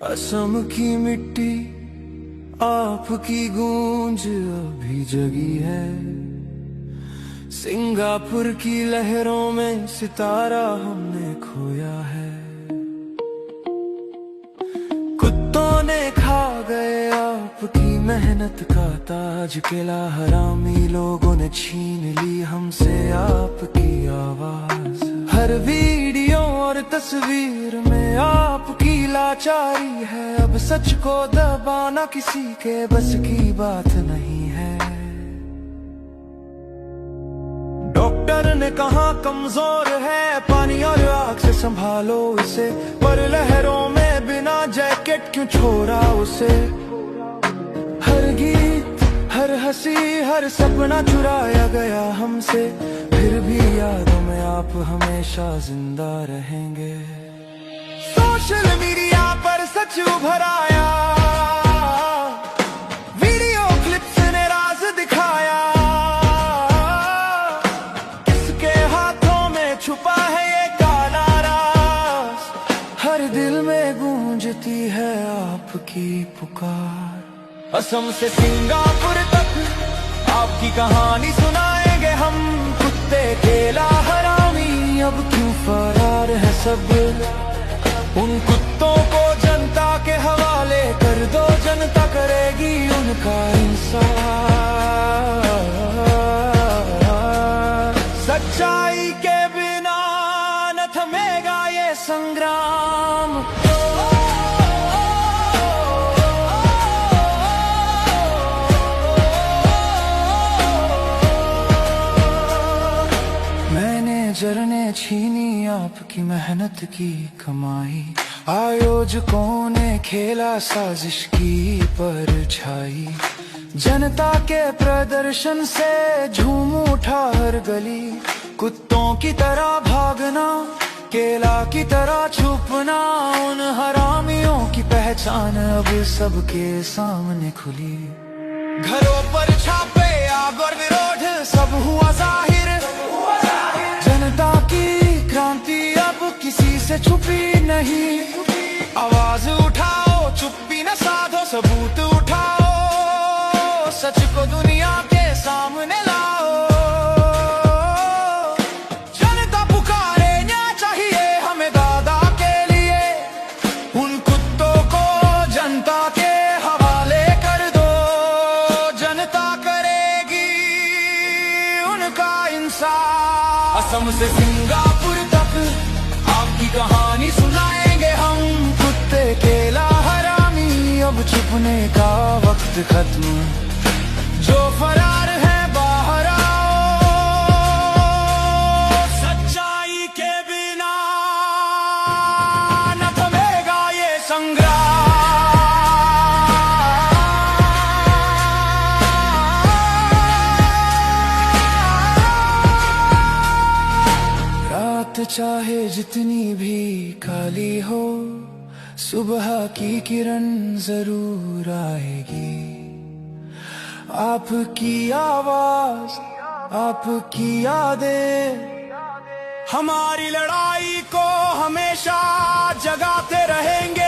असम की मिट्टी आपकी गूंज अभी जगी है। सिंगापुर की लहरों में सितारा हमने खोया है। कुत्तों ने खा गए आपकी मेहनत का ताज, किला हरामी लोगों ने छीन ली हमसे आपकी आवाज। हर वीडियो और तस्वीर में आपकी लाचारी है। अब सच को दबाना किसी के बस की बात नहीं है। डॉक्टर ने कहा कमजोर है, पानी और आग से संभालो इसे, पर लहरों में बिना जैकेट क्यों छोड़ा उसे। हर गीत, हर हंसी, हर सपना चुराया गया हमसे, फिर भी यादों में आप हमेशा जिंदा रहेंगे। सोशल मीडिया पर सच उभर आया, वीडियो क्लिप्स ने राज दिखाया। किसके हाथों में छुपा है ये काला राज, हर दिल में गूंजती है आपकी पुकार। असम से सिंगापुर तक आपकी कहानी सुनाएंगे हम। कुत्ते, केला, हरामी, अब क्यों फरार है सब। उन कुत्तों को जनता के हवाले कर दो, जनता करेगी उनका इंसाफ। सच्चाई के बिना न थमेगा ये संग्राम। मैनेजर ने छीनी आपकी मेहनत की कमाई, आयोजकों ने खेला साजिश की परछाई। जनता के प्रदर्शन से झूम उठा हर गली, कुत्तों की तरह भागना, केला की तरह छुपना। उन हरामियों की पहचान अब सबके सामने खुली। घरों पर छापे, आग और विरोध सब हुआ जाहिर। जनता की क्रांति अब किसी से छुपी नहीं। आवाज उठाओ, चुप्पी न साधो, सबूत उठाओ, सच को दुनिया के सामने लाओ। जनता पुकारे, न्याय चाहिए हमें दादा के लिए। उन कुत्तों को जनता के हवाले कर दो, जनता करेगी उनका इंसाफ। असम से सिंगापुर तक आपकी कहानी सुनाएंगे हम। कुत्ते, केला, हरामी, अब छुपने का वक्त खत्म। जो फरार है बाहर आओ, सच्चाई के बिना न थमेगा ये संग्राम। रात चाहे जितनी भी काली हो, सुबह की किरण जरूर आएगी। आपकी आवाज, आपकी यादें हमारी लड़ाई को हमेशा जगाते रहेंगे।